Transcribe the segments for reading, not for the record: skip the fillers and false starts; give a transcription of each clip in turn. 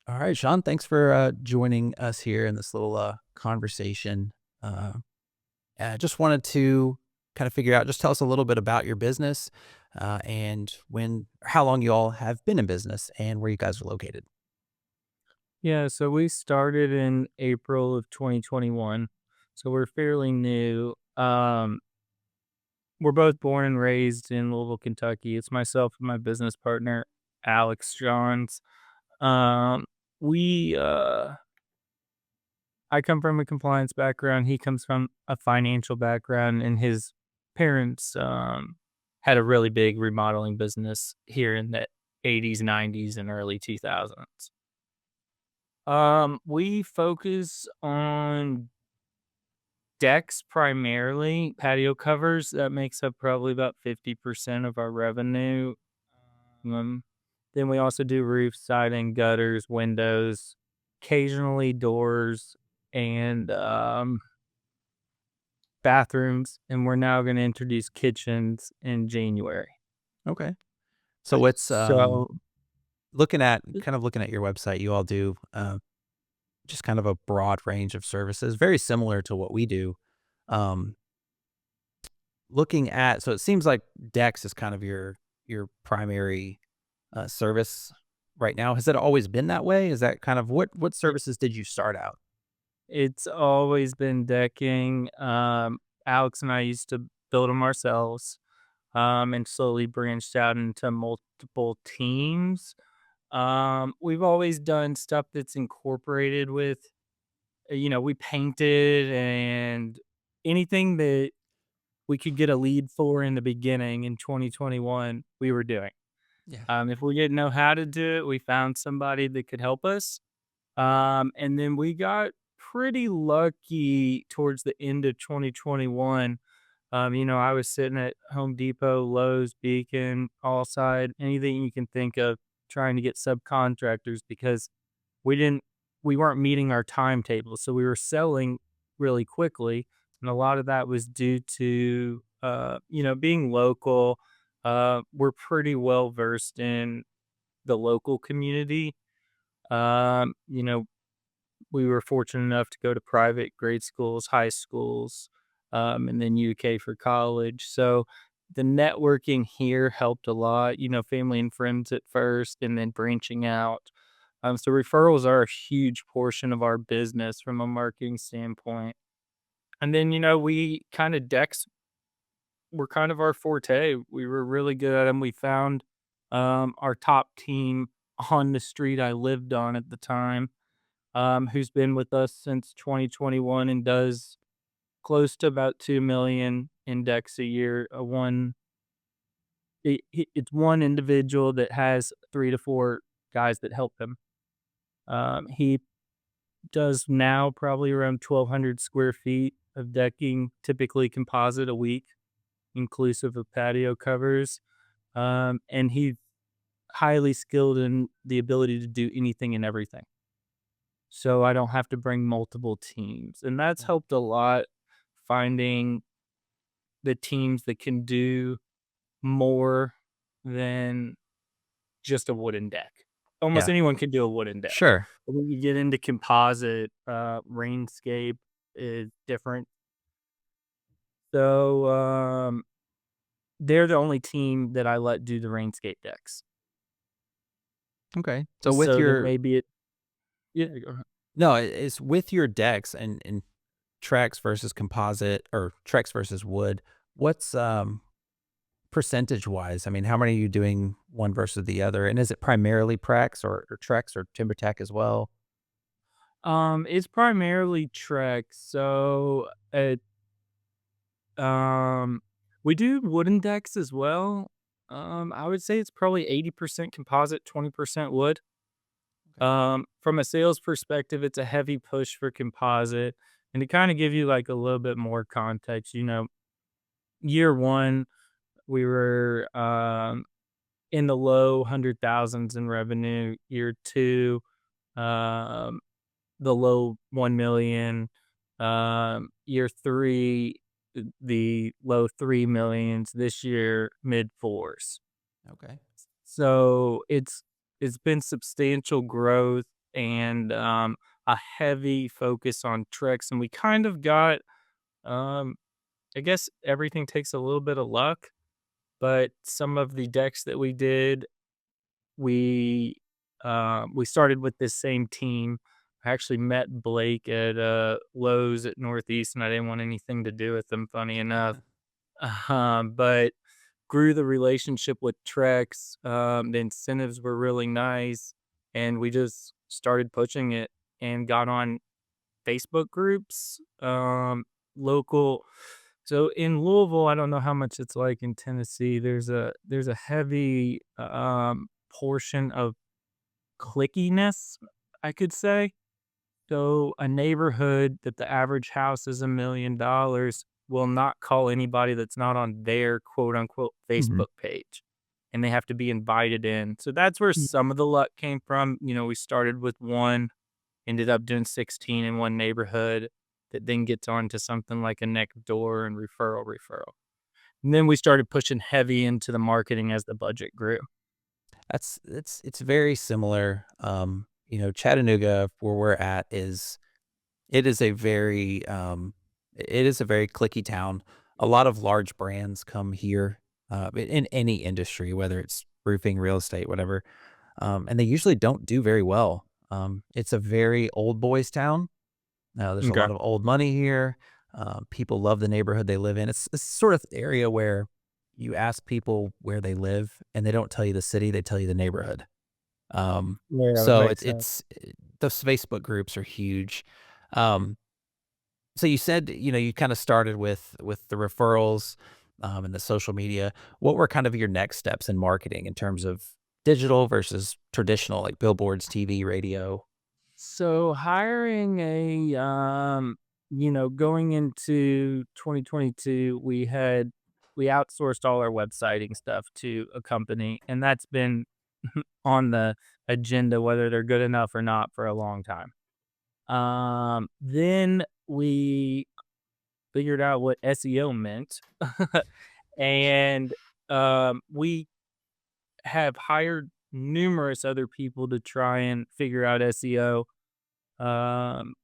All right, Sean, thanks for joining us here in this little conversation. Uh, I just wanted to kind of figure out, just tell us a little bit about your business and how long you all have been in business and where you guys are located. Yeah, so we started in April of 2021. So we're fairly new. We're both born and raised in Louisville, Kentucky. It's myself and my business partner, Alex Johns. Um, we I come from a compliance background. He comes from a financial background, and his parents had a really big remodeling business here in the 80s, 90s, and early 2000s. We focus on decks primarily, patio covers, that makes up probably about 50% of our revenue. Um, then we also do roof, siding, gutters, windows, occasionally doors, and bathrooms. And we're now going to introduce kitchens in January. Okay. So it's So looking at your website, you all do just kind of a broad range of services, very similar to what we do. Um, so it seems like Dex is kind of your primary service right now. Has it always been that way? Is that kind of what it, services did you start out? it's always been decking. Alex and I used to build them ourselves, and slowly branched out into multiple teams. We've always done stuff that's incorporated with, we painted and anything that we could get a lead for in the beginning in 2021, we were doing. Yeah. If we didn't know how to do it, we found somebody that could help us. And then we got pretty lucky towards the end of 2021. I was sitting at Home Depot, Lowe's, Beacon, Allside, anything you can think of, trying to get subcontractors because we didn't we weren't meeting our timetable. So we were selling really quickly. And a lot of that was due to being local. We're pretty well versed in the local community. Um, you know, we were fortunate enough to go to private grade schools, high schools, and then UK for college. So the networking here helped a lot, family and friends at first, and then branching out. So referrals are a huge portion of our business from a marketing standpoint. And then, we kind of decks were kind of our forte. We were really good at them. We found our top team on the street I lived on at the time, who's been with us since 2021 and does close to about 2 million index a year. It's one individual that has 3 to 4 guys that help him. He does now probably around 1,200 square feet of decking, typically composite a week, inclusive of patio covers. And he's highly skilled in the ability to do anything and everything. So I don't have to bring multiple teams. And that's Yeah. helped a lot finding the teams that can do more than just a wooden deck. Almost Yeah. anyone can do a wooden deck. Sure. But when you get into composite, Rainscape is different. So they're the only team that I let do the Rainscape decks. Okay. So with So there your may be it. Yeah, go ahead. no, it's with your decks and Trex versus composite or Trex versus wood. What's percentage wise? I mean, how many are you doing one versus the other? And is it primarily Prex or Trex or TimberTech as well? It's primarily Trex. So um, we do wooden decks as well. I would say it's probably 80% composite, 20% wood. Okay. From a sales perspective, it's a heavy push for composite. And to kind of give you like a little bit more context, year one, we were in the low hundred thousands in revenue. Year two, um, the low 1 million. Year three, the low 3 millions. This year, mid fours. Okay. So it's been substantial growth. and a heavy focus on tricks. And we kind of got, um, I guess everything takes a little bit of luck, but some of the decks that we did, we we started with this same team. I actually met Blake at Lowe's at Northeast, and I didn't want anything to do with them. Funny enough, but grew the relationship with Trex. The incentives were really nice, and we just started pushing it and got on Facebook groups, local. So in Louisville, I don't know how much it's like in Tennessee. There's a heavy portion of clickiness, I could say. So a neighborhood that the average house is $1 million will not call anybody that's not on their quote unquote Mhm. Facebook page. And they have to be invited in. So that's where Mm. some of the luck came from. We started with one, ended up doing 16 in one neighborhood that then gets on to something like a next door and referral. And then we started pushing heavy into the marketing as the budget grew. It's very similar. Chattanooga, where we're at, it is a very it is a very clicky town. A lot of large brands come here in any industry, whether it's roofing, real estate, whatever, and they usually don't do very well. It's a very old boys town. There's a Okay. lot of old money here. People love the neighborhood they live in. It's sort of the area where you ask people where they live, and they don't tell you the city; they tell you the neighborhood. Um, Yeah, that so makes sense. those Facebook groups are huge. Um, so you said, you kinda started with the referrals, and the social media. What were kind of your next steps in marketing in terms of digital versus traditional, like billboards, TV, radio? So hiring going into 2022, we outsourced all our websiting stuff to a company, and that's been on the agenda, whether they're good enough or not, for a long time. Then we figured out what SEO meant, and we have hired numerous other people to try and figure out SEO. Um,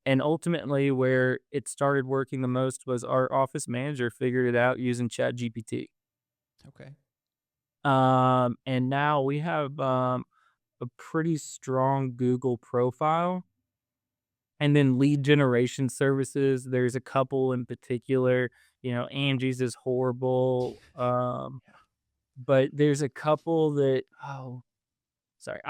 and ultimately, where it started working the most was our office manager figured it out using ChatGPT. Okay. And now we have a pretty strong Google profile. And then lead generation services, there's a couple in particular. Angie's is horrible. But there's a couple that, oh, sorry.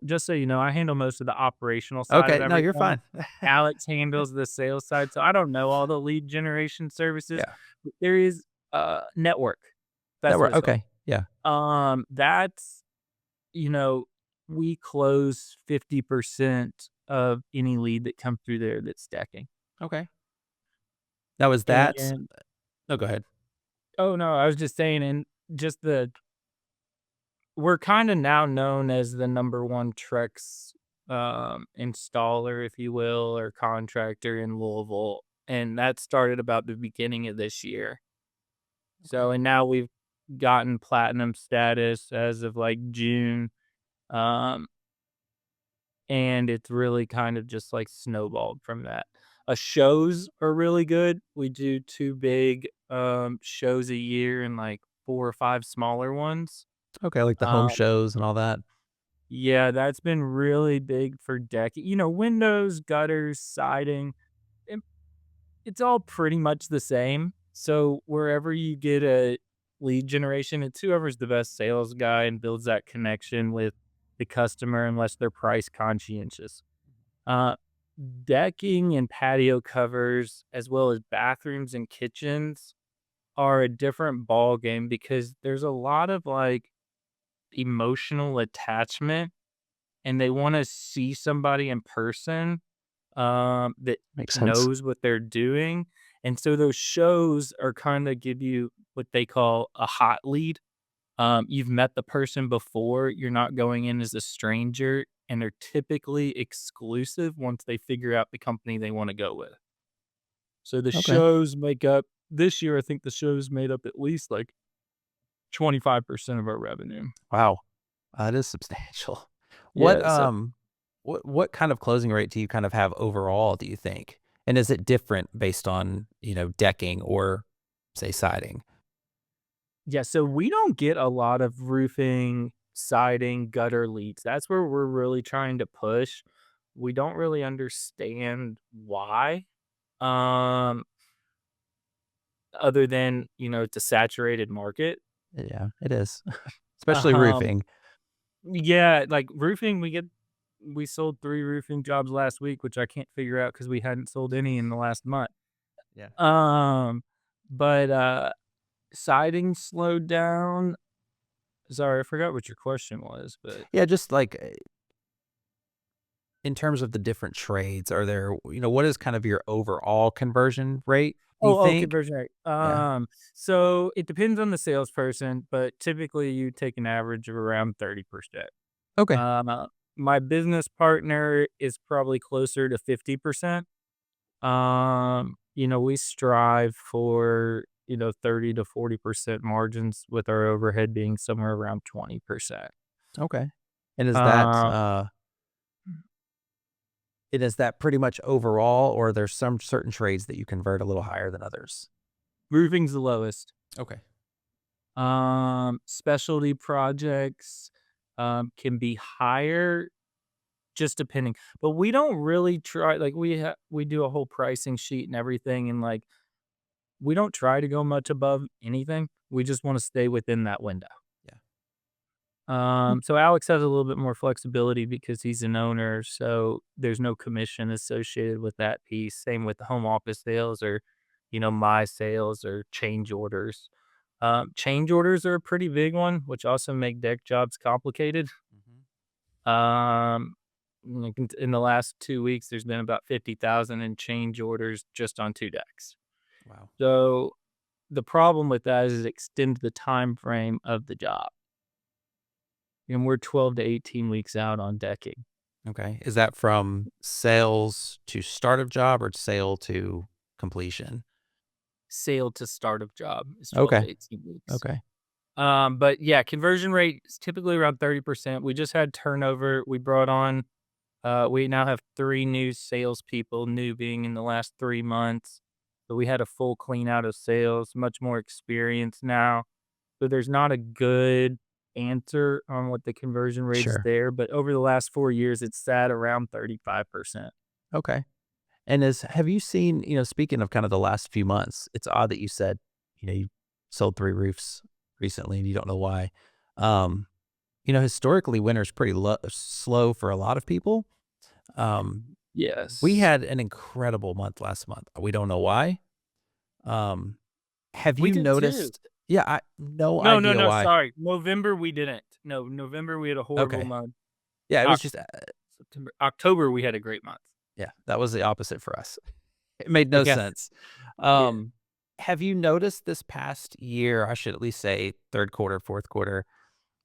Just so you know, I handle most of the operational side of Okay, no, you're everything. fine. Alex handles the sales side, so I don't know all the lead generation services. Yeah. But there is Network. That's what Network, it's called. okay, yeah, That's, you know, we close 50% of any lead that comes through there that's stacking. okay. Now is that And no, go ahead. oh no, I was just saying, and just the we're kind of now known as the number one Trex installer, if you will, or contractor in Louisville. And that started about the beginning of this year. So, Okay, and now we've gotten platinum status as of like June. Um, and it's really kind of just like snowballed from that. Shows are really good. We do two big shows a year and like four or five smaller ones. okay, like the home Um, shows and all that. Yeah, that's been really big for windows, gutters, siding, and it's all pretty much the same. So wherever you get a lead generation, it's whoever's the best sales guy and builds that connection with the customer, unless they're price conscientious. Uh, Decking and patio covers, as well as bathrooms and kitchens, are a different ball game because there's a lot of like emotional attachment, and they wanna see somebody in person, that Makes sense. knows what they're doing, and so those shows are kinda give you what they call a hot lead. You've met the person before, you're not going in as a stranger, and they're typically exclusive once they figure out the company they wanna go with. So the Okay. shows make up this year, I think the shows made up at least, like, 25% of our revenue. Wow, that is substantial. What, Yeah, so um what kind of closing rate do you kind of have overall, do you think? And is it different based on, decking or, say, siding? Yeah, so we don't get a lot of roofing, siding, gutter leaks. That's where we're really trying to push. We don't really understand why, um, other than, it's a saturated market. Yeah, it is, especially Um, roofing. yeah, like roofing, we sold 3 roofing jobs last week, which I can't figure out because we hadn't sold any in the last month. Yeah. Um, but siding slowed down. Sorry, I forgot what your question was, but Yeah, just like, in terms of the different trades, are there what is kind of your overall conversion rate, do you think? conversion rate. Yeah. So it depends on the salesperson, but typically you take an average of around 30%. Okay. Um, uh, my business partner is probably closer to 50%. We strive for, 30 to 40% margins with our overhead being somewhere around 20%. Okay. And is that, Uh, pretty much overall, or there's some certain trades that you convert a little higher than others? roofing's the lowest. Okay. Specialty projects, can be higher just depending, but we don't really try, like, we do a whole pricing sheet and everything, and, like, we don't try to go much above anything. We just wanna stay within that window. Yeah. Mm. So Alex has a little bit more flexibility because he's an owner, so there's no commission associated with that piece. Same with the home office sales or, my sales or change orders. Change orders are a pretty big one, which also make deck jobs complicated. Mhm. Um, like in the last 2 weeks, there's been about 50,000 in change orders just on 2 decks. Wow. So the problem with that is it extends the time frame of the job, and we're 12 to 18 weeks out on decking. Okay. Is that from sales to start of job or sale to completion? Sale to start of job is 12 Okay. to 18 weeks. Okay. But yeah, conversion rate is typically around 30%. We just had turnover. We now have 3 new salespeople, new being in the last 3 months. So we had a full clean out of sales, much more experience now. So there's not a good answer on what the conversion rate is Sure. there, but over the last 4 years, it's sat around 35%. Okay. And have you seen, speaking of kind of the last few months, it's odd that you said, you sold 3 roofs recently and you don't know why. Um, historically, winter's pretty slow for a lot of people. Um, we Yes. had an incredible month last month. We don't know why. Um, have We you did too. noticed? Yeah, I no No, no, idea no, why. sorry. November, we didn't. No, November, we had a horrible Okay. month. Yeah, it was Oc just, September October, we had a great month. yeah, that was the opposite for us. It made no Yeah, sense. yeah. Um, have you noticed this past year, I should at least say 3rd quarter, 4th quarter,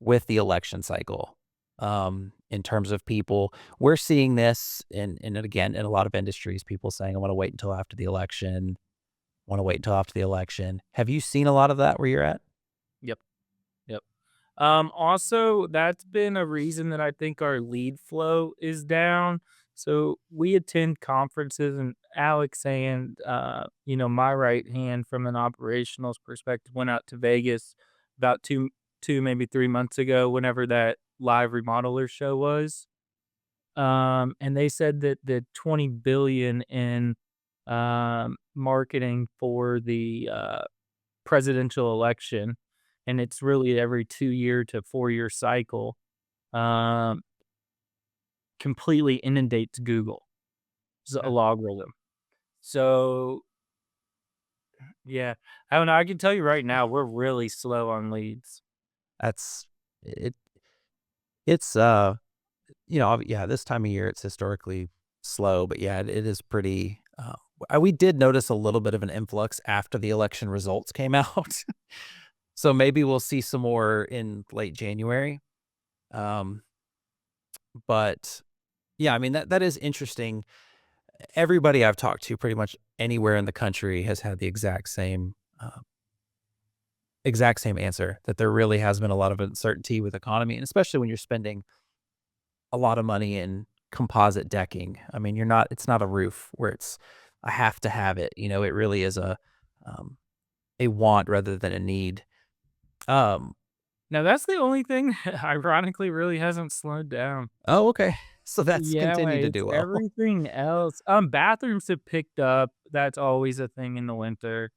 with the election cycle, in terms of people we're seeing this in again, in a lot of industries, people saying, "I wanna wait until after the election, wanna wait until after the election." Have you seen a lot of that where you're at? Yep, yep. Also, that's been a reason that I think our lead flow is down. So we attend conferences, and Alex and my right hand from an operationals perspective went out to Vegas about maybe 3 months ago, whenever that live remodeler show was. And they said that the 20 billion in marketing for the presidential election, and it's really every 2-year to 4-year cycle, um, completely inundates Google. It's a Yeah. logarithm. So, yeah, I don't know. I can tell you right now, we're really slow on leads. That's it it's, yeah, this time of year, it's historically slow, but yeah, it is pretty, we did notice a little bit of an influx after the election results came out. So maybe we'll see some more in late January. Um, but yeah, I mean, that is interesting. Everybody I've talked to pretty much anywhere in the country has had the exact same answer, that there really has been a lot of uncertainty with economy, and especially when you're spending a lot of money in composite decking. I mean, you're not it's not a roof where it's I have to have it, it really is um, a want rather than a need. Um, Now that's the only thing that ironically really hasn't slowed down. oh, okay. So that's Yeah, continued to it's do well. everything else. Bathrooms have picked up. That's always a thing in the winter.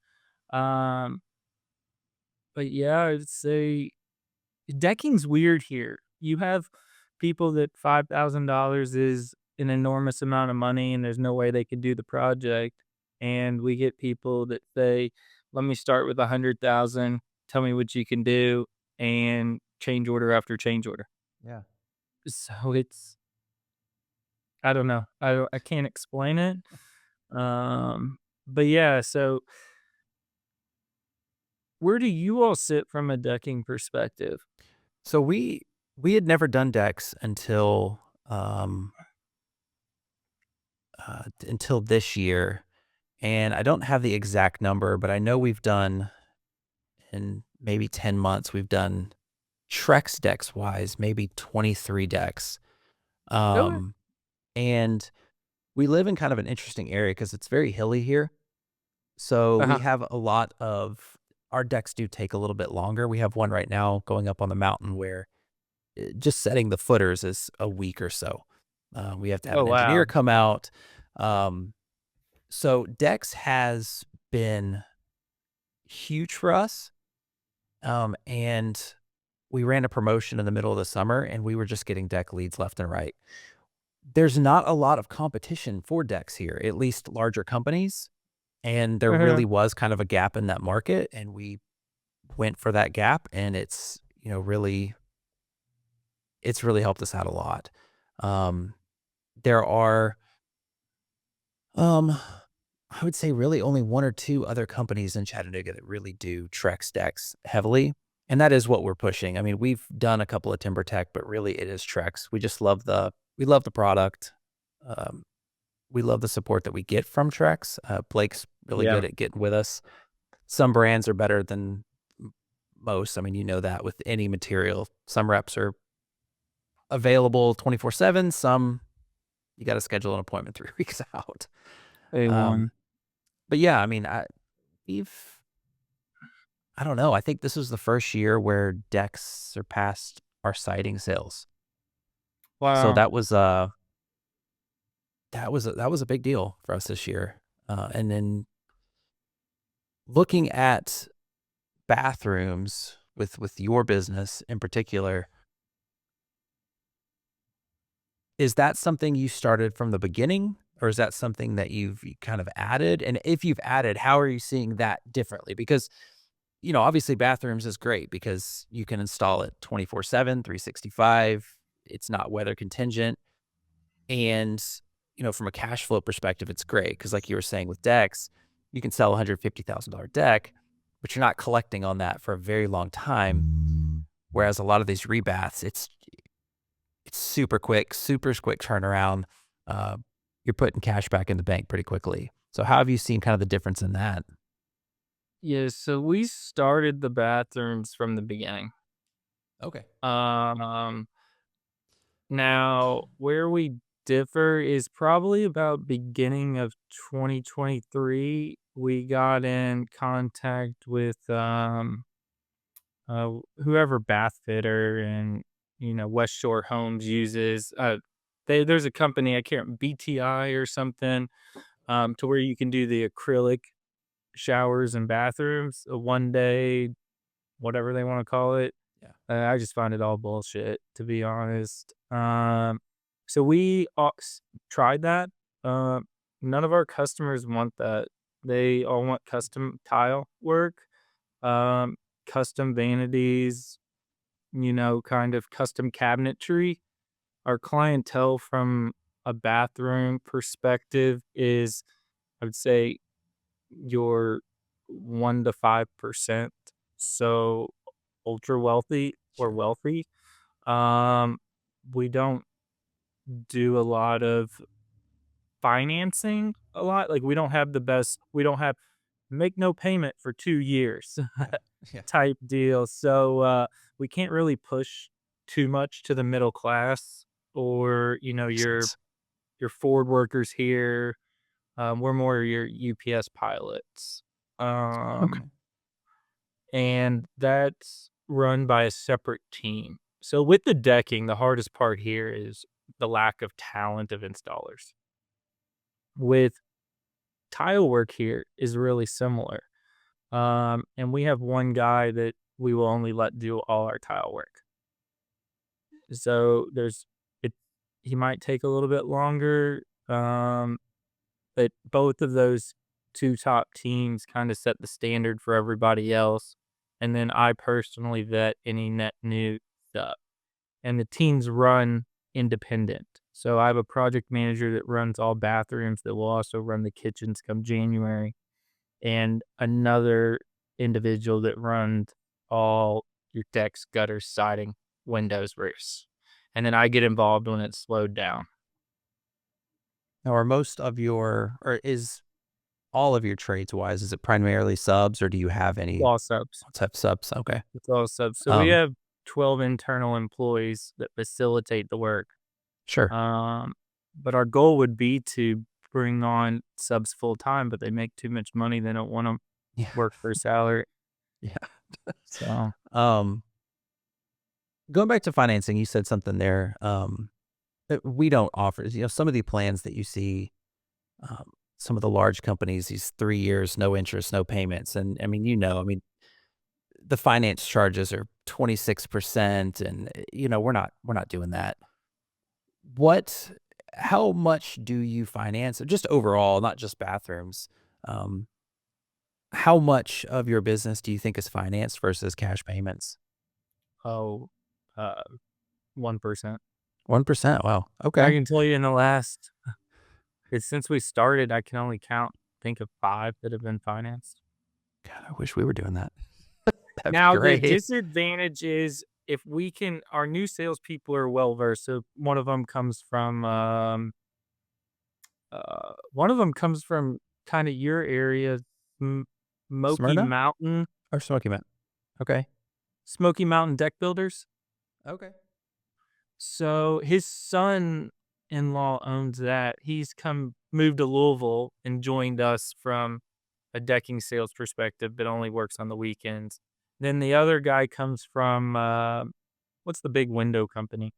Um, but yeah, I'd say decking's weird here. You have people that $5,000 is an enormous amount of money and there's no way they could do the project. And we get people that say, let me start with 100,000, tell me what you can do, and change order after change order. Yeah. So it's, I don't know. I can't explain it. But yeah, so where do you all sit from a decking perspective? So we had never done decks until this year, and I don't have the exact number, but I know we've done in maybe 10 months, we've done Trex decks wise, maybe 23 decks. Okay. Um, and we live in kind of an interesting area because it's very hilly here. So we Uh-huh. have a lot of our decks do take a little bit longer. We have one right now going up on the mountain where just setting the footers is a week or so. We have to have Oh, an engineer wow. come out. Um, so Dex has been huge for us. And we ran a promotion in the middle of the summer and we were just getting deck leads left and right. There's not a lot of competition for decks here, at least larger companies. And there Uh-huh. really was kind of a gap in that market. And we went for that gap and it's really helped us out a lot. Um, there are, um, I would say really only one or two other companies in Chattanooga that really do Trex decks heavily. And that is what we're pushing. I mean, we've done a couple of Timber Tech, but really it is Trex. We love the product. Um, we love the support that we get from Trex. Blake's really Yeah. good at getting with us. Some brands are better than most. I mean, you know that with any material. Some reps are available 24/7. Some you got to schedule an appointment 3 weeks out. Um, A1. but yeah, I mean, we've I don't know. I think this was the first year where decks surpassed our siding sales. So Wow. that was a big deal for us this year. And then looking at bathrooms with your business in particular, is that something you started from the beginning, or is that something that you kind of added? And if you've added, how are you seeing that differently? Because obviously bathrooms is great because you can install it 24/7, 365. It's not weather contingent. And, from a cash flow perspective, it's great because, like you were saying with decks, you can sell $150,000 deck, but you're not collecting on that for a very long time. Whereas a lot of these rebaths, it's super quick turnaround. Uh, you're putting cash back in the bank pretty quickly. So, how have you seen kind of the difference in that? Yeah, so we started the bathrooms from the beginning. Okay. Um, Now where we differ is probably about beginning of 2023. We got in contact with, whoever bath fitter and, West Shore Homes uses. There's a company, I can't BTI or something, to where you can do the acrylic showers and bathrooms, a one day, whatever they want to call it. Yeah. I just find it all bullshit, to be honest. So we tried that. None of our customers want that. They all want custom tile work, um, custom vanities, kind of custom cabinetry. Our clientele from a bathroom perspective is, I would say, your 1 to 5%. So ultra wealthy or Sure. wealthy. Um, we don't do a lot of financing a lot. Like we don't have make no payment for 2 years Yeah. Yeah. type deal. So we can't really push too much to the middle class. or, Makes sense. your Ford workers here. We're more your UPS pilots. Um, Okay. and that's run by a separate team. So with the decking, the hardest part here is the lack of talent of installers. With tile work here is really similar. And we have one guy that we will only let do all our tile work. So it he might take a little bit longer. But both of those 2 top teams kinda set the standard for everybody else, and then I personally vet any net new stuff, and the teams run independent. So I have a project manager that runs all bathrooms that will also run the kitchens come January, and another individual that runs all your decks, gutters, siding, windows, roofs, and then I get involved when it's slowed down. Now, are most of your or is all of your trades wise, is it primarily subs or do you have any Wall subs. type subs? Okay. It's all subs. So we Um, have 12 internal employees that facilitate the work. sure. Um, but our goal would be to bring on subs full time, but they make too much money. They don't want to Yeah. work for a salary. Yeah. So, Um, going back to financing, you said something there. That we don't offer, some of the plans that you see, um, some of the large companies, these 3 years, no interest, no payments. And I mean, the finance charges are 26% and we're not doing that. What how much do you finance? Just overall, not just bathrooms. Um, how much of your business do you think is financed versus cash payments? oh, uh, 1%. 1%. Wow. I Okay. can tell you in the last, since we started, I can only think of 5 that have been financed. God, I wish we were doing that. That'd be Now, the great. disadvantage is if we can, our new salespeople are well versed. So one of them comes from kinda your area, M Smoky Smyrna Mountain or Smoky Mountain? Okay. Smoky Mountain Deck Builders. Okay. So, his son-in-law owns that. He's moved to Louisville and joined us from a decking sales perspective, but only works on the weekends. Then the other guy comes from, what's the big window company?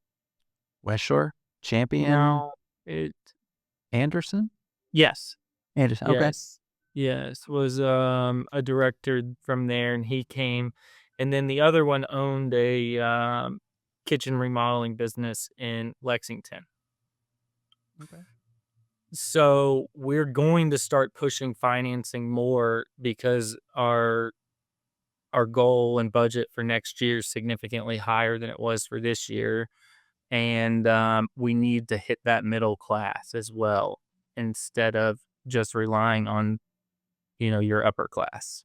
West Shore? Champion? No, it Anderson? yes. Anderson, okay. Yes. Yes, was, a director from there, and he came, and then the other one owned a, kitchen remodeling business in Lexington. Okay. So, we're going to start pushing financing more because our goal and budget for next year is significantly higher than it was for this year, and, we need to hit that middle class as well instead of just relying on your upper class.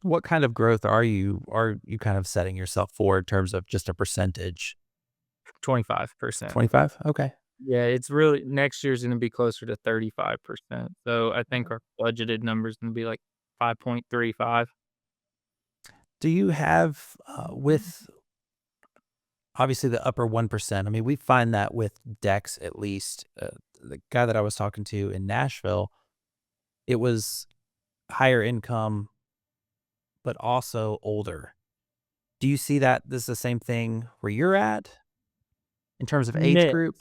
What kind of growth are you kind of setting yourself for in terms of just a percentage? 25%. 25? Okay. Yeah, it's really next year's gonna be closer to 35%. So I think Okay. our budgeted number is gonna be like 5.35. Do you have, with obviously the upper 1%, I mean, we find that with decks at least, the guy that I was talking to in Nashville, it was higher income, but also older. Do you see that this is the same thing where you're at in terms of age group?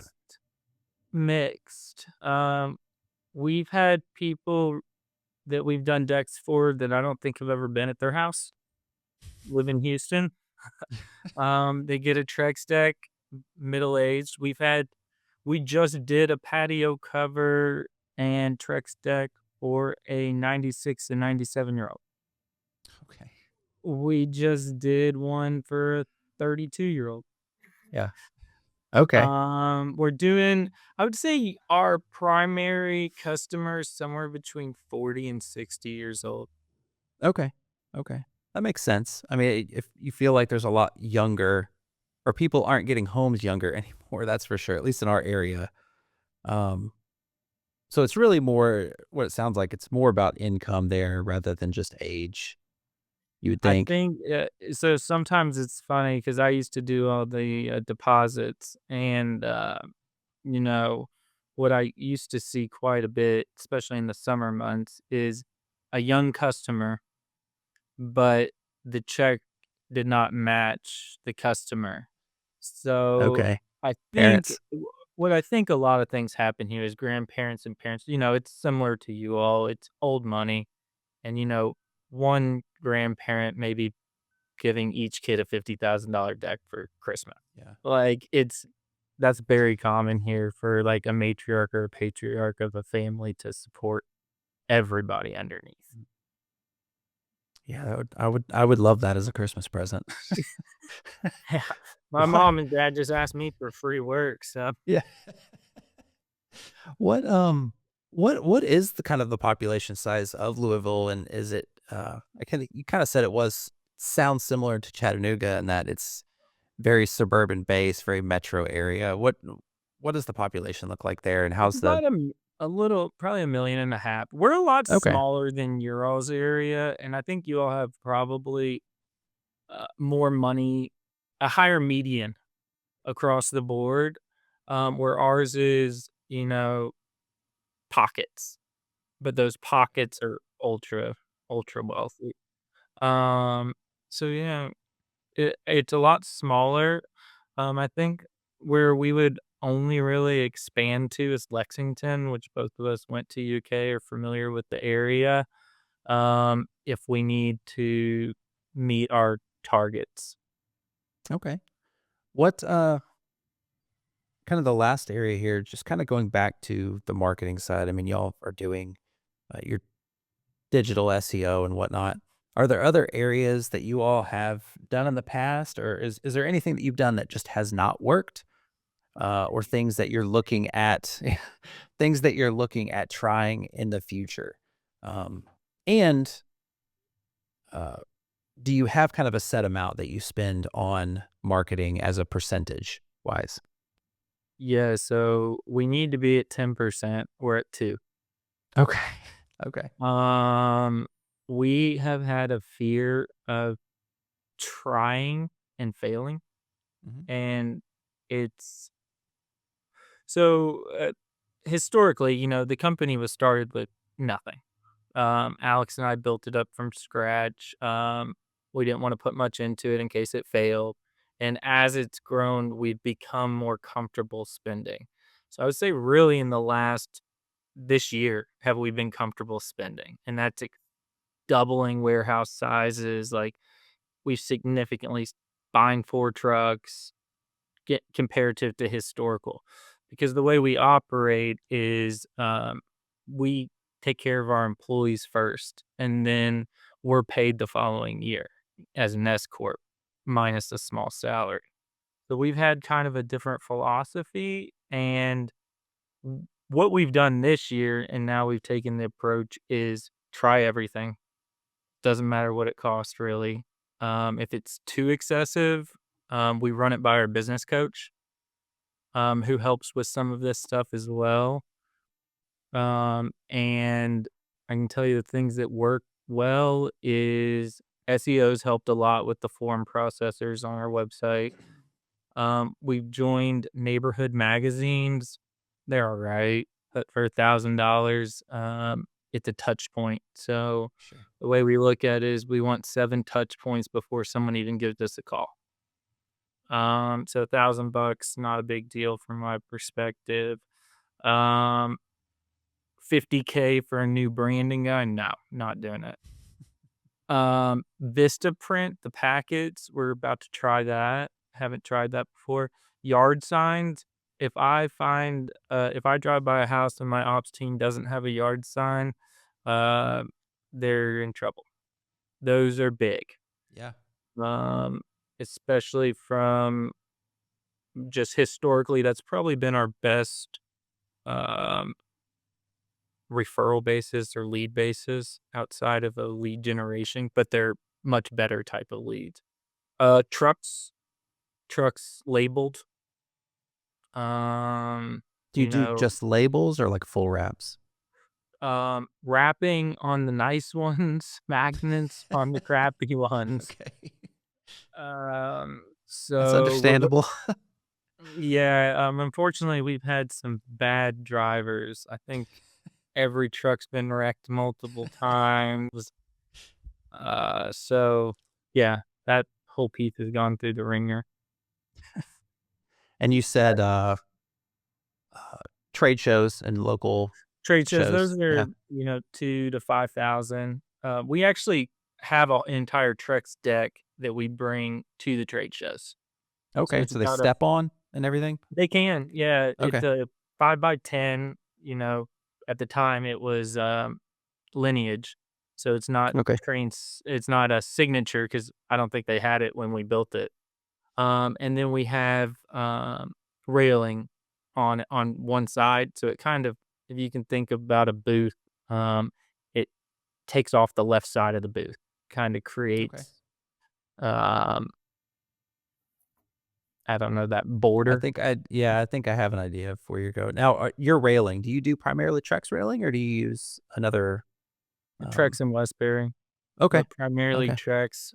Mixed, mixed. We've had people that we've done decks for that I don't think have ever been at their house, live in Houston. They get a Trex deck, middle-aged. We just did a patio cover and Trex deck for a 96 and 97-year-old. Okay. We just did one for a 32-year-old. Yeah. Okay. We're doing I would say our primary customer is somewhere between 40 and 60 years old. Okay. Okay. That makes sense. I mean, if you feel like there's a lot younger or people aren't getting homes younger anymore, that's for sure, at least in our area. Um, so it's really more what it sounds like it's more about income there rather than just age. you would I think. think, so sometimes it's funny because I used to do all the, deposits and, you know, what I used to see quite a bit, especially in the summer months, is a young customer, but the check did not match the customer. So, Okay. I think Parents. what I think a lot of things happen here is grandparents and parents, it's similar to you all, it's old money, and, one grandparent maybe giving each kid a $50,000 deck for Christmas. Yeah. Like, that's very common here for, like, a matriarch or a patriarch of a family to support everybody underneath. Yeah, I would love that as a Christmas present. Yeah. My What? mom and dad just asked me for free work, so Yeah. What, what is the kind of the population size of Louisville, and is it, I kinda you kinda said it was sounds similar to Chattanooga in that it's very suburban based, very metro area. What does the population look like there, and it's how's the about a little probably 1.5 million. We're a lot Okay. smaller than your all's area, and I think you all have probably, more money, a higher median across the board, where ours is, pockets, but those pockets are ultra wealthy. Um, so yeah, it's a lot smaller. I think where we would only really expand to is Lexington, which both of us went to UK, are familiar with the area. If we need to meet our targets. Okay. What, kind of the last area here, just kinda going back to the marketing side, I mean, y'all are doing, your digital SEO and whatnot. Are there other areas that you all have done in the past, or is there anything that you've done that just has not worked, or things that you're looking at things that you're looking at trying in the future? Um, and, uh, do you have kind of a set amount that you spend on marketing as a percentage wise? Yeah, so we need to be at 10%. We're at 2. Okay. Okay. Um, we have had a fear of trying and failing, Mhm. and it's so, historically, the company was started with nothing. Alex and I built it up from scratch. We didn't want to put much into it in case it failed. And as it's grown, we've become more comfortable spending. So I would say, really, in the last this year, have we been comfortable spending? And that's doubling warehouse sizes. Like, we've significantly buying 4 trucks, get comparative to historical, because the way we operate is, we take care of our employees first, and then we're paid the following year as an S corp minus a small salary. So we've had kind of a different philosophy, and what we've done this year, and now we've taken the approach, is try everything. Doesn't matter what it costs, really. If it's too excessive, we run it by our business coach, who helps with some of this stuff as well. And I can tell you the things that work well is SEO's helped a lot with the form processors on our website. We've joined neighborhood magazines. They're all right, but for $1,000, it's a touch point. So Sure. the way we look at it is we want 7 touch points before someone even gives us a call. So $1,000, not a big deal from my perspective. Um, 50K for a new branding guy? No, not doing it. Vistaprint, the packets, we're about to try that. Haven't tried that before. Yard signs. If I drive by a house and my ops team doesn't have a yard sign, uh, they're in trouble. Those are big. Yeah. Um, Especially from just historically, that's probably been our best, um, referral basis or lead basis outside of a lead generation, but they're much better type of leads. Trucks labeled, um, Do you you do know, just labels or like full wraps? Wrapping on the nice ones, magnets on the crappy ones. Okay. That's So we're understandable. yeah, unfortunately, we've had some bad drivers. I think every truck's been wrecked multiple times. So yeah, that whole piece has gone through the ringer. And you said, uh, trade shows and local Trade shows, shows. those Yeah. are, 2 to 5,000. We actually have an entire trucks deck that we bring to the trade shows. So Okay, it's so they about a step on and everything? they can, yeah, it's Okay, a 5 by 10, at the time it was, Lineage, so it's not okay, it's not a signature because I don't think they had it when we built it. And then we have, railing on one side, so it kind of if you can think about a booth, it takes off the left side of the booth, kinda okay. creates, um, I don't know, that I border. think I think I have an idea of where you're going. Now, your railing, do you do primarily Trex railing, or do you use another, Trex um and Westbury, Okay, but primarily okay, Trex.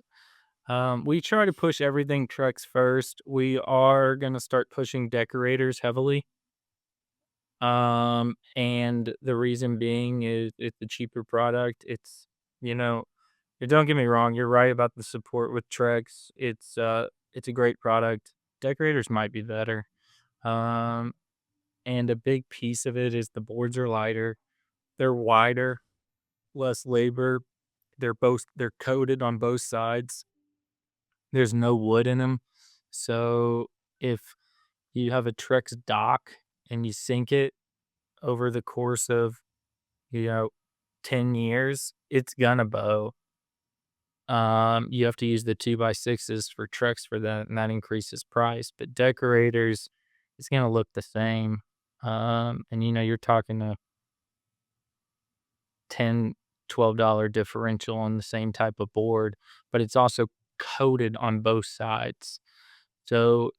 We try to push everything Trex first. We are gonna start pushing Decorators heavily. And the reason being is it's a cheaper product. You know, don't get me wrong, you're right about the support with Trex. It's a great product. Decorators might be better. Um, and a big piece of it is the boards are lighter, they're wider, less labor. They're coated on both sides. There's no wood in them. So if you have a Trex dock and you sink it over the course of, you know, 10 years, it's gonna bow. You have to use the 2 by 6s for Trex for that, and that increases price, but Decorators, it's gonna look the same. And, you're talking a 10, $12 differential on the same type of board, but it's also coated on both sides. So,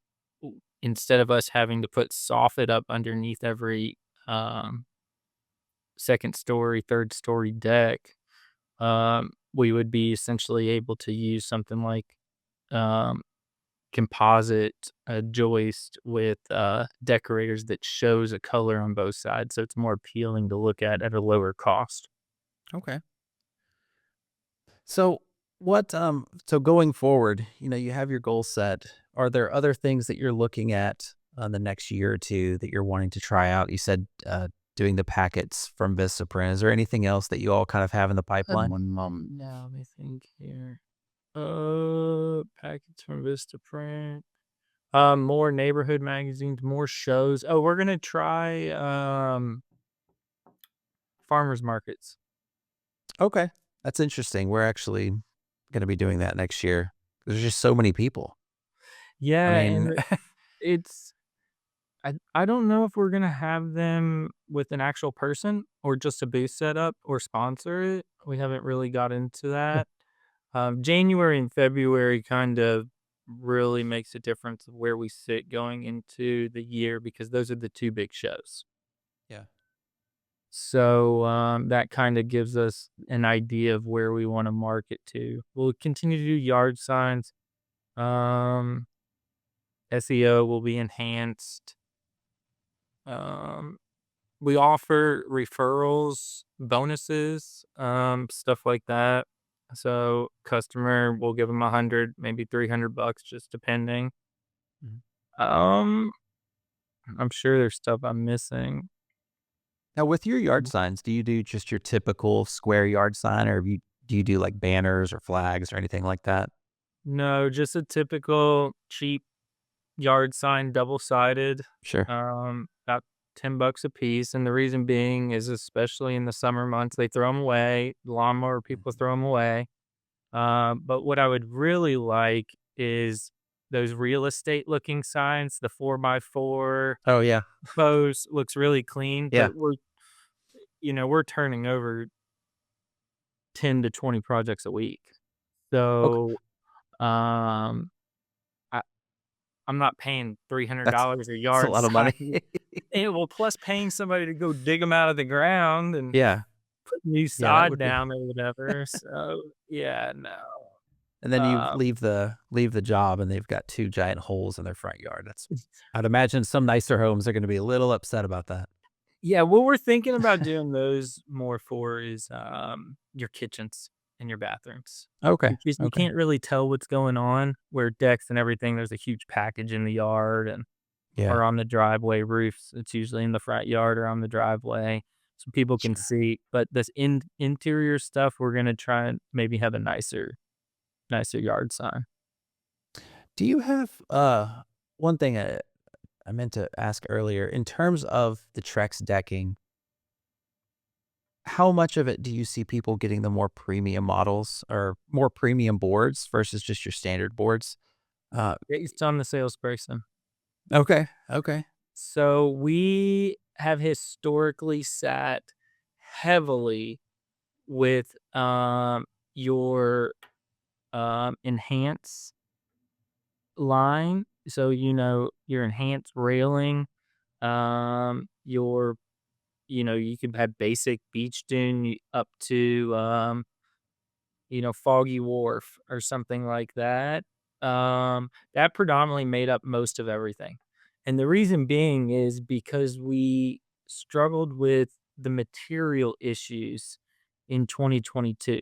instead of us having to put soffit up underneath every, um, 2nd story, 3rd story deck, we would be essentially able to use something like, um, composite, joist with, Decorators that shows a color on both sides, so it's more appealing to look at a lower cost. okay. So, so going forward, you have your goal set. Are there other things that you're looking at, the next year or 2 that you're wanting to try out? You said, doing the packets from Vistaprint. Is there anything else that you all kind of have in the pipeline? One moment now, let me think here. Packets from Vistaprint. More neighborhood magazines, more shows. Oh, we're gonna try, farmers markets. Okay, that's interesting. We're actually gonna be doing that next year. There's just so many people. I Yeah, mean, and it's I don't know if we're gonna have them with an actual person or just a booth setup or sponsor it. We haven't really got into that. January and February kind of really makes a difference of where we sit going into the year because those are the 2 big shows. yeah. So, that kinda gives us an idea of where we wanna market to. We'll continue to do yard signs. Um, SEO will be enhanced. Um, we offer referrals, bonuses, stuff like that. So, customer, will give them 100, maybe $300, just depending. Mhm. Um, I'm sure there's stuff I'm missing. Now, with your yard signs, do you do just your typical square yard sign, or do you do like banners or flags or anything like that? No, just a typical cheap yard sign, double-sided, Sure. about $10 a piece, and the reason being is especially in the summer months, they throw them away, lawnmower people Mhm. throw them away, but what I would really like is those real estate looking signs, the 4 by 4 Oh yeah, pose looks really clean, yeah. but we're turning over 10 to 20 projects a week. Okay, So, um, I I'm not paying that's $300 a that's a yard lot of money. sign. Well, plus paying somebody to go dig them out of the ground and Yeah. put new Yeah, that sod would be down or whatever, so, yeah, no. and then you Um, leave the job, and they've got 2 giant holes in their front yard. That's I'd imagine some nicer homes are gonna be a little upset about that. yeah, what we're thinking about doing those more for is, your kitchens and your bathrooms. Okay, Because you okay. can't really tell what's going on, where decks and everything, there's a huge package in the yard and Yeah, or on the driveway roofs. It's usually in the front yard or on the driveway so people can sure. see, but this interior stuff, we're gonna try and maybe have a nicer yard sign. Do you have, one thing, I meant to ask earlier, in terms of the Trex decking, how much of it do you see people getting the more premium models or more premium boards versus just your standard boards? Uh, Based on the salesperson. okay, okay, So, we have historically sat heavily with, your, Enhance line. So, your Enhance railing, your you can have basic beach dune up to, Foggy Wharf or something like that. That predominantly made up most of everything. And the reason being is because we struggled with the material issues in 2022,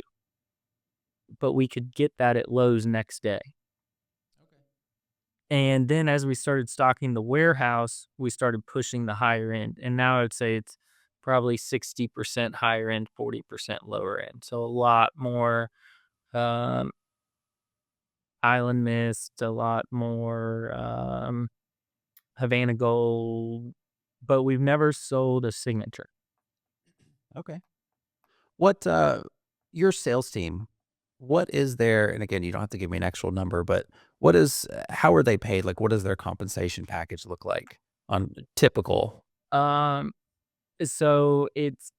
but we could get that at Lowe's next day. And then as we started stocking the warehouse, we started pushing the higher end. And now I'd say it's probably 60% higher end, 40% lower end. So a lot more um, Island Mist, a lot more Havana Gold, but we've never sold a signature. okay. What, your sales team, what is their and again, you don't have to give me an actual number, but how are they paid? Like, what does their compensation package look like on typical? Um, so it's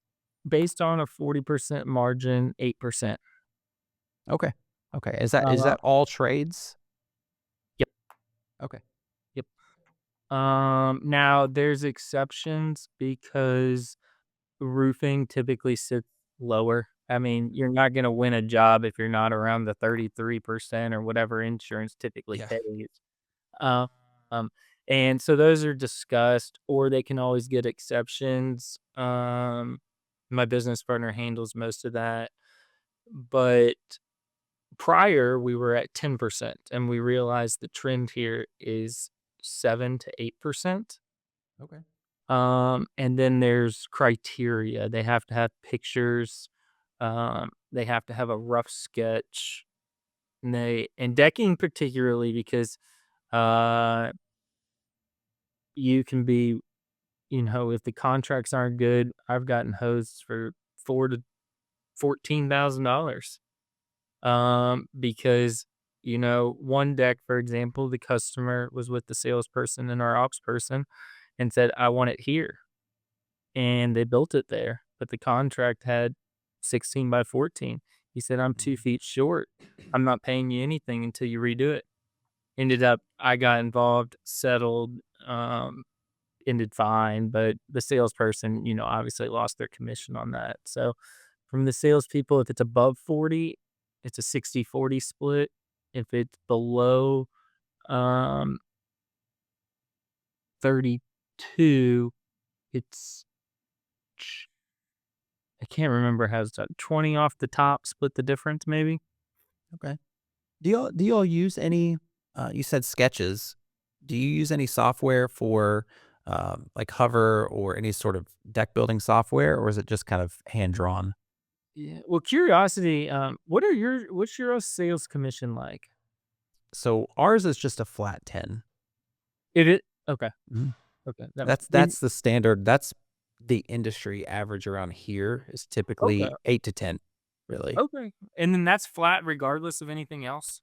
based on a 40% margin, 8%. Okay, okay. Is that Uh, all trades? yep, Okay. yep. Now there's exceptions because roofing typically sits lower. I mean, you're not gonna win a job if you're not around the 33% or whatever insurance typically Yeah. pays. Um, um, and so those are discussed, or they can always get exceptions. My business partner handles most of that, but prior we were at 10%, and we realized the trend here is 7 to 8%. Okay. And then there's criteria. They have to have pictures. They have to have a rough sketch. And decking particularly because uh, you can be, if the contracts aren't good, I've gotten hosed for $4,000 to $14,000. Because one deck, for example, the customer was with the salesperson and our ops person and said, "I want it here." And they built it there, but the contract had 16 by 14. He said, "I'm 2 feet short. I'm not paying you anything until you redo it." Ended up, I got involved, settled, ended fine, but the salesperson, obviously lost their commission on that. So from the salespeople, if it's above 40, it's a 60-40 split. If it's below um, 32, it's I can't remember how it's done. 20 off the top, split the difference maybe? Okay. Do y'all use any, you said sketches. Do you use any software for, like Hover or any sort of deck building software, or is it just kind of hand drawn? Yeah. Well, curiosity, what's your sales commission like? So ours is just a flat 10. It okay, Mhm. okay, that That's and that's the standard. That's the industry average around here is okay, typically 8 to 10, really. okay, and then that's flat regardless of anything else?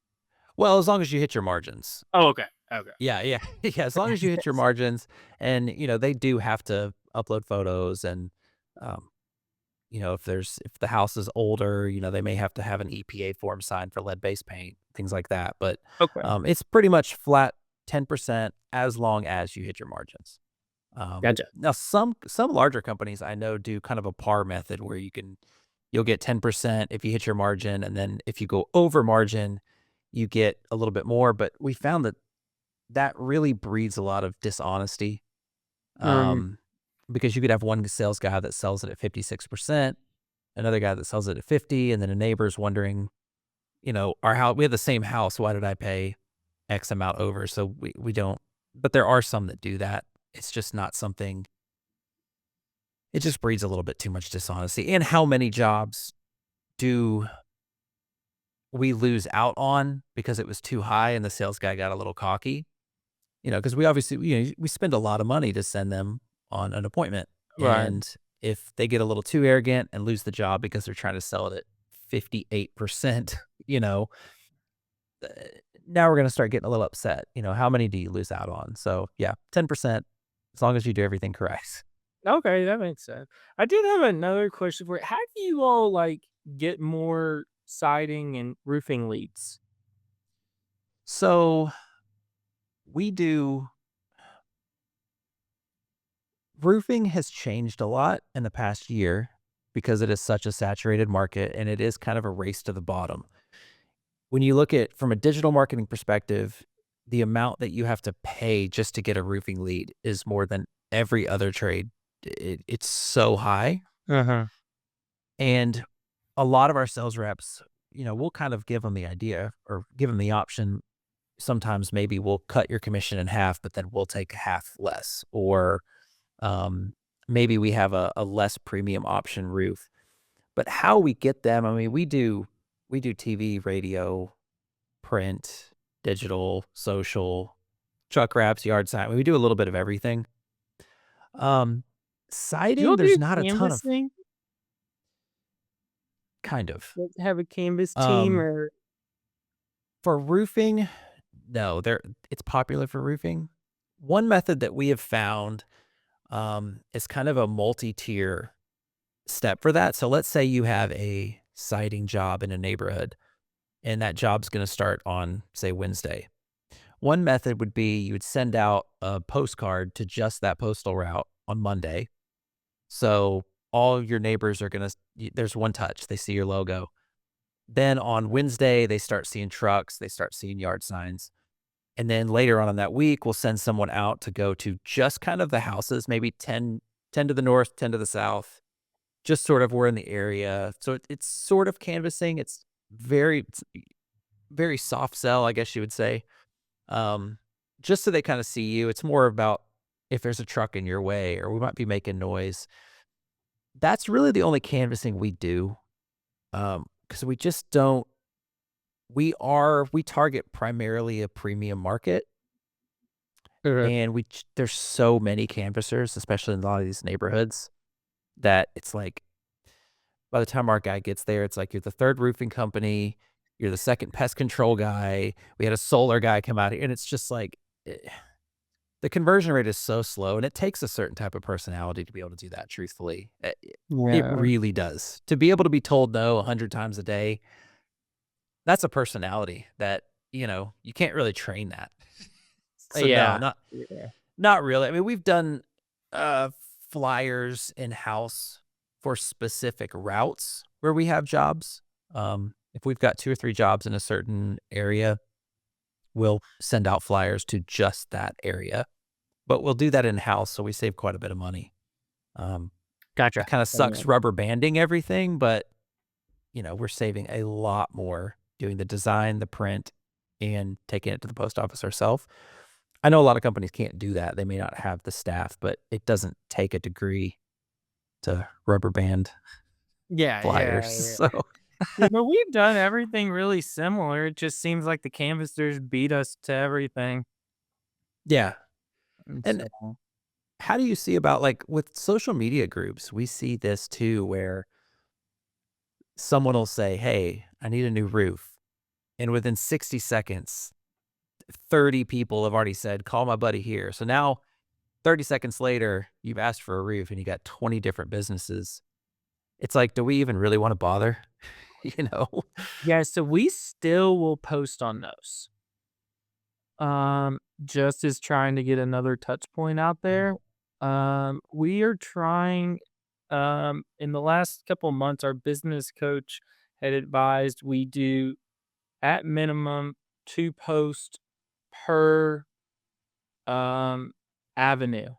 Well, as long as you hit your margins. Oh, okay, okay. Yeah, yeah. Yeah, as long as you hit your margins and, they do have to upload photos and, um, if the house is older, they may have to have an EPA form signed for lead-based paint, things like that, but, Okay. it's pretty much flat 10% as long as you hit your margins. Gotcha. Now some larger companies I know do kind of a par method where you'll get 10% if you hit your margin, and then if you go over margin, you get a little bit more, but we found that that really breeds a lot of dishonesty, Um, um, because you could have one sales guy that sells it at 56%, another guy that sells it at 50, and then a neighbor's wondering, our house we have the same house, why did I pay X amount over? So we don't, but there are some that do that. It's just not something, it just breeds a little bit too much dishonesty. And how many jobs do we lose out on because it was too high and the sales guy got a little cocky? Because we obviously, we spend a lot of money to send them on an appointment. right. And if they get a little too arrogant and lose the job because they're trying to sell it at 58%, you know, uh, now we're going to start getting a little upset. How many do you lose out on? So yeah, 10%, as long as you do everything correct. Okay, that makes sense. I did have another question for you. How do you all like get more siding and roofing leads? So we do roofing has changed a lot in the past year because it is such a saturated market and it is kind of a race to the bottom. When you look at from a digital marketing perspective, the amount that you have to pay just to get a roofing lead is more than every other trade. It's so high. Uh-huh. And a lot of our sales reps, we'll kind of give them the idea or give them the option. Sometimes maybe we'll cut your commission in half, but then we'll take half less. Or maybe we have a less premium option roof. But how we get them, I mean, we do TV, radio, print, digital, social, truck wraps, yard sign. We do a little bit of everything. Um, Do y'all Siding, there's do not a ton of canvassing? kind of. Like, have a canvas team Um, or for roofing, no, it's popular for roofing. One method that we have found is kind of a multi-tier step for that. So let's say you have a siding job in a neighborhood and that job's going to start on, say, Wednesday. One method would be you would send out a postcard to just that postal route on Monday. So all your neighbors are going to, there's one touch, they see your logo. Then on Wednesday, they start seeing trucks, they start seeing yard signs. And then later on in that week, we'll send someone out to go to just kind of the houses, maybe 10 to the north, 10 to the south, just sort of we're in the area. So it's sort of canvassing. It's very soft sell, I guess you would say. Um, just so they kind of see you. It's more about if there's a truck in your way or we might be making noise. That's really the only canvassing we do. Because we just don't we target primarily a premium market uh, and there's so many canvassers, especially in a lot of these neighborhoods, that it's like by the time our guy gets there, it's like you're the third roofing company, you're the second pest control guy. We had a solar guy come out here, and it's just like the conversion rate is so slow, and it takes a certain type of personality to be able to do that. Truthfully, it yeah. really does. To be able to be told no 100 times a day, that's a personality that you can't really train that. So no, Yeah. not Yeah. not really. I mean, we've done flyers in house for specific routes where we have jobs. If we've got 2 or 3 jobs in a certain area, we'll send out flyers to just that area, but we'll do that in house, so we save quite a bit of money. Um, it Gotcha. kind of Yeah. sucks rubber banding everything, but we're saving a lot more doing the design, the print, and taking it to the post office ourselves. I know a lot of companies can't do that. They may not have the staff, but it doesn't take a degree to rubber band Yeah, flyers. yeah, yeah. So, Yeah, but we've done everything really similar. It just seems like the canvassers beat us to everything. yeah. And And so how do you see about like with social media groups? We see this too, where someone will say, "Hey, I need a new roof." And within 60 seconds, 30 people have already said, "Call my buddy here." So now 30 seconds later, you've asked for a roof and you got 20 different businesses. It's like, do we even really want to bother? you know? yeah, so we still will post on those. Just as trying to get another touch point out there. We are trying, in the last couple months, our business coach had advised we do at minimum 2 posts per, um, avenue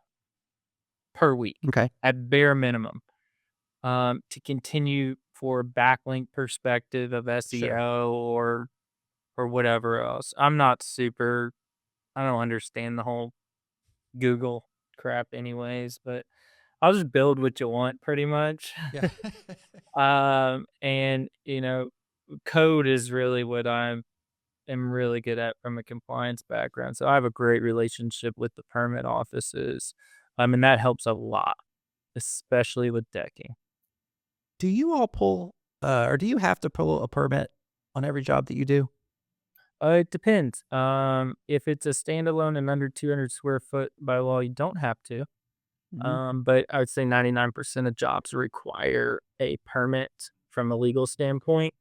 per week Okay. at bare minimum, to continue for backlink perspective of Sure. SEO or whatever else. I'm not super I don't understand the whole Google crap anyways, but I'll just build what you want pretty much. Yeah. And code is really what am really good at from a compliance background. So I have a great relationship with the permit offices. And that helps a lot, especially with decking. Do you all pull, or do you have to pull a permit on every job that you do? It depends. If it's a standalone and under 200 square foot by law, you don't have to. Mhm. But I would say 99% of jobs require a permit from a legal standpoint.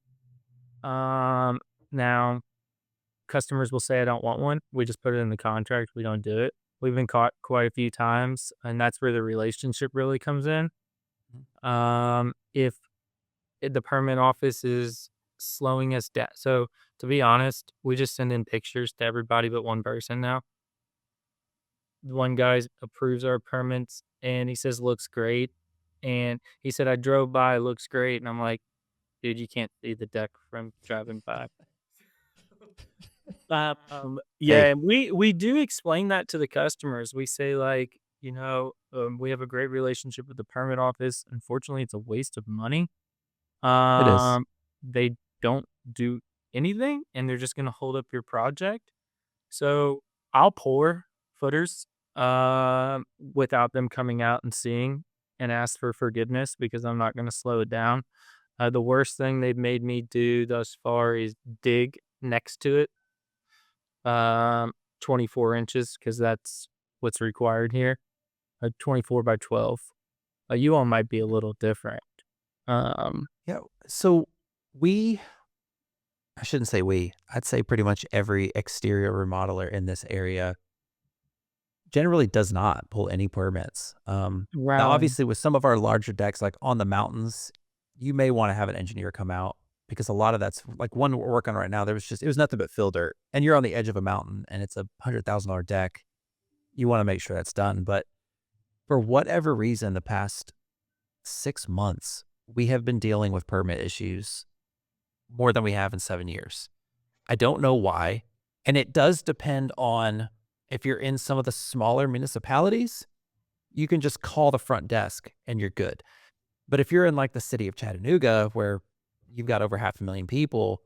Um, Now customers will say, "I don't want one." We just put it in the contract. We don't do it. We've been caught quite a few times, and that's where the relationship really comes in. Mhm. If the permit office is slowing us down, so to be honest, we just send in pictures to everybody but one person now. One guy approves our permits, and he says looks great, and he said I drove by, it looks great, and I'm like, dude, you can't see the deck from driving by. Yeah, Hey, and we do explain that to the customers. We say, like, we have a great relationship with the permit office. Unfortunately, it's a waste of money. it is. They don't do anything, and they're just gonna hold up your project. So, I'll pour footers, without them coming out and seeing and ask for forgiveness because I'm not gonna slow it down. The worst thing they've made me do thus far is dig next to it, um, 24 inches, because that's what's required here, 24 by 12. You all might be a little different. Um, Yeah. So we, I shouldn't say we, I'd say pretty much every exterior remodeler in this area generally does not pull any permits. Now, Rally. obviously, with some of our larger decks, like on the mountains, you may want to have an engineer come out because a lot of that's like one we're working on right now. It was nothing but fill dirt, and you're on the edge of a mountain, and it's $100,000 deck. You want to make sure that's done. But for whatever reason, the past 6 months, we have been dealing with permit issues more than we have in 7 years. I don't know why. And it does depend on if you're in some of the smaller municipalities, you can just call the front desk and you're good. But if you're in like the city of Chattanooga, where you've got over 500,000 people,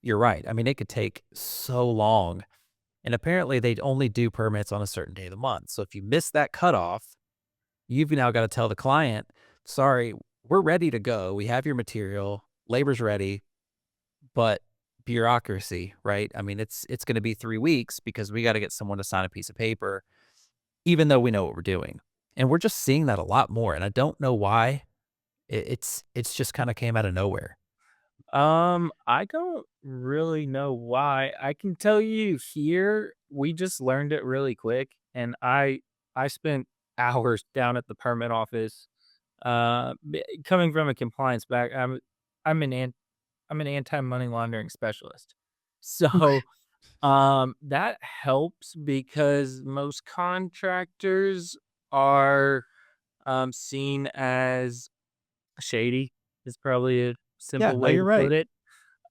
you're right. I mean, it could take so long. And apparently, they only do permits on a certain day of the month. So if you miss that cutoff, you've now got to tell the client, sorry, we're ready to go. We have your material, labor's ready, but bureaucracy, right? I mean, it's going to be 3 weeks because we got to get someone to sign a piece of paper, even though we know what we're doing. And we're just seeing that a lot more. And I don't know why. It's just kind of came out of nowhere. I don't really know why. I can tell you here, we just learned it really quick, and I spent hours down at the permit office. Coming from a compliance back, I'm an an I'm an anti money laundering specialist, so that helps because most contractors are seen as shady. Is probably a Yeah, simple no, way you're to right. put it.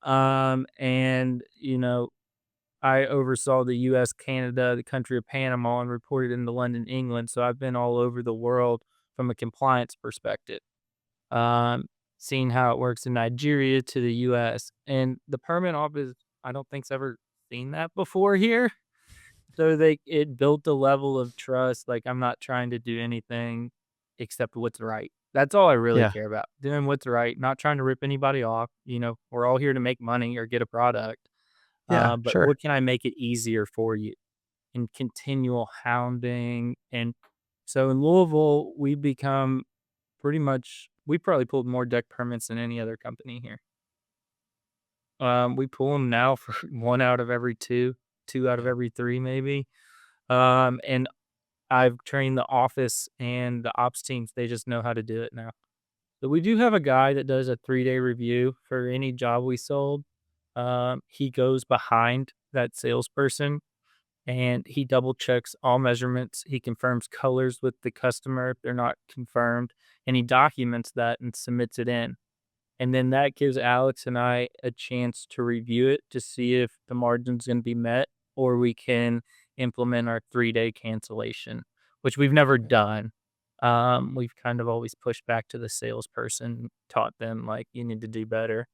And I oversaw the US, Canada, the country of Panama, and reported into London, England. So I've been all over the world from a compliance perspective. Um, Seeing how it works in Nigeria to the US. And the permit office, I don't think's ever seen that before here. So it built a level of trust. Like I'm not trying to do anything except what's right. That's all I really Yeah. care about. Doing what's right, not trying to rip anybody off. We're all here to make money or get a product. Yeah, But sure. what can I make it easier for you? And continual hounding. And so in Louisville, we probably pulled more deck permits than any other company here. We pull them now for one out of every two, two out of Yeah. every three, maybe. And I've trained the office and the ops teams, they just know how to do it now. So we do have a guy that does a 3-day review for any job we sold. He goes behind that salesperson and he double checks all measurements. He confirms colors with the customer if they're not confirmed, and he documents that and submits it in. And then that gives Alex and I a chance to review it to see if the margin's going to be met, or we can implement our 3-day cancellation, which we've never done. We've kind of always pushed back to the salesperson, taught them like you need to do better.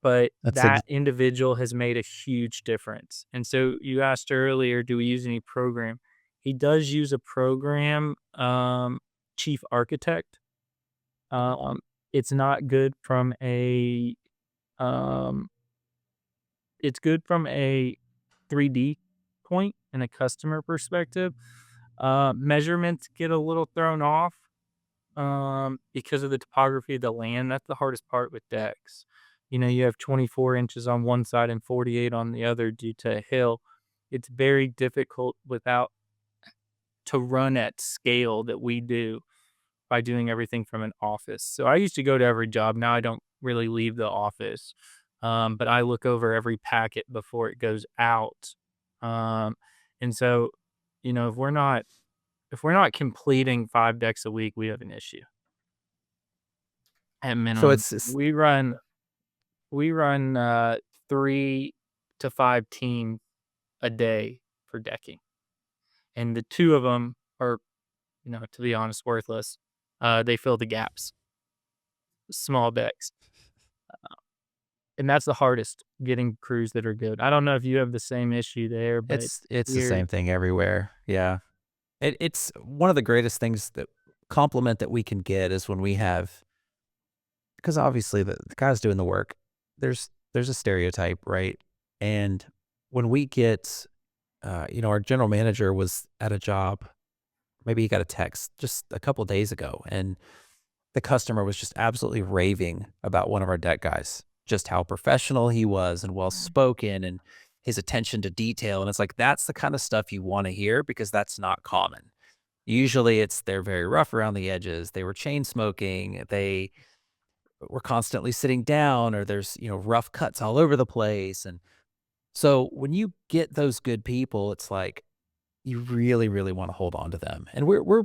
But That's that individual has made a huge difference. And so you asked earlier, do we use any program? He does use a program, Chief Architect. Um, it's not good from a um, it's good from a 3D point and a customer perspective. Measurements get a little thrown off because of the topography of the land. That's the hardest part with decks. You know, you have 24 inches on one side and 48 on the other due to a hill. It's very difficult without to run at scale that we do by doing everything from an office. So I used to go to every job. Now I don't really leave the office, but I look over every packet before it goes out. Um, and so, you know, if we're not completing 5 decks a week, we have an issue at so minimum. it's We run 3 to 5 teams a day for decking, and the two of them are, to be honest, worthless. They fill the gaps, small decks. And that's the hardest, getting crews that are good. I don't know if you have the same issue there, but it's the we're same thing everywhere. Yeah. It's one of the greatest things that compliment that we can get is when we have, because obviously the guys doing the work, there's a stereotype, right? And when we get, our general manager was at a job, maybe he got a text just a couple days ago, and the customer was just absolutely raving about one of our deck guys, just how professional he was and well spoken and his attention to detail. And it's like, that's the kind of stuff you want to hear because that's not common. Usually it's they're very rough around the edges. They were chain smoking. They were constantly sitting down, or there's, rough cuts all over the place. And so when you get those good people, it's like you really, really want to hold on to them. And we're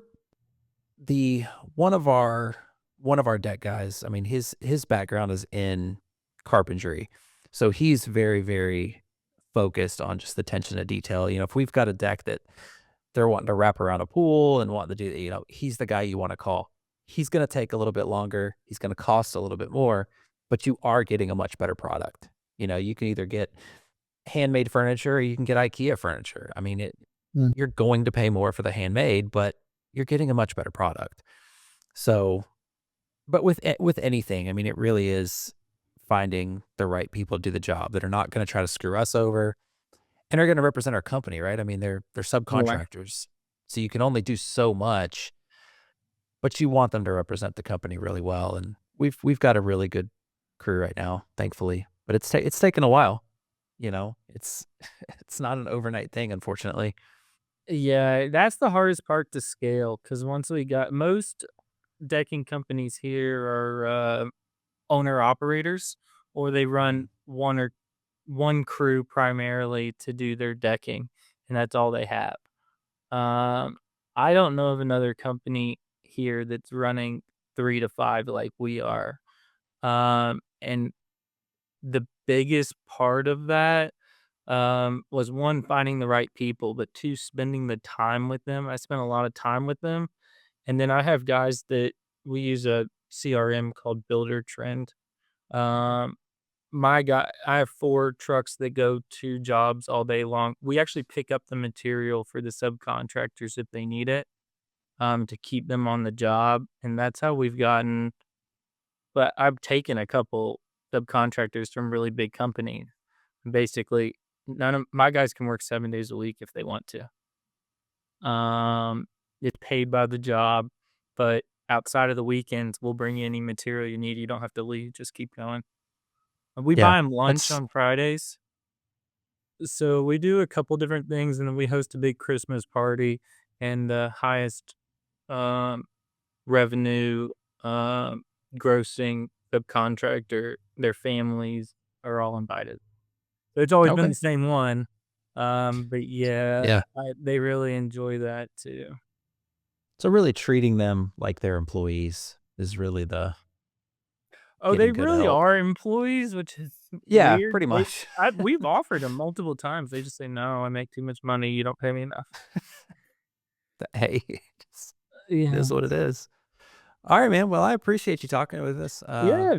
the one of our deck guys. I mean, his background is in carpentry. So he's very, very focused on just the attention to detail. If we've got a deck that they're wanting to wrap around a pool and wanting to do, he's the guy you want to call. He's going to take a little bit longer. He's going to cost a little bit more, but you are getting a much better product. You can either get handmade furniture or you can get IKEA furniture. I mean, Mm. you're going to pay more for the handmade, but you're getting a much better product. So, but with anything, I mean, it really is finding the right people to do the job that are not going to try to screw us over and are gonna represent our company, right? I mean, they're Right. subcontractors, so you can only do so much, but you want them to represent the company really well, and we've got a really good crew right now, thankfully, but it's taken a while, It's it's not an overnight thing, unfortunately. Yeah, that's the hardest part to scale because once we got most decking companies here are owner operators, or they Mhm. run one crew primarily to do their decking, and that's all they have. Um, I don't know of another company here that's running 3 to 5 like we are. And the biggest part of that was one, finding the right people, but two, spending the time with them. I spent a lot of time with them. And then I have guys that we use a CRM called Builder Trend. Um, I have 4 trucks that go to jobs all day long. We actually pick up the material for the subcontractors if they need it, to keep them on the job. And that's how we've gotten, but I've taken a couple subcontractors from really big companies. Basically, none of my guys can work 7 days a week if they want to. It's paid by the job, but outside of the weekends, we'll bring you any material you need. You don't have to leave. Just keep going. We Yeah, buy them lunch that's on Fridays. So we do a couple different things, and then we host a big Christmas party, and the highest um, revenue grossing subcontractor, their families are all invited. So it's always been the Okay. same one, but yeah, Yeah. they really enjoy that too. So really treating them like they're employees is really the Oh, they getting good really help. are employees, which is Yeah, weird. pretty much. We've offered them multiple times. They just say, "No, I make too much money. You don't pay me enough." Hey, just it Yeah. is what it is. All right, man. Well, I appreciate you talking with us. Yeah,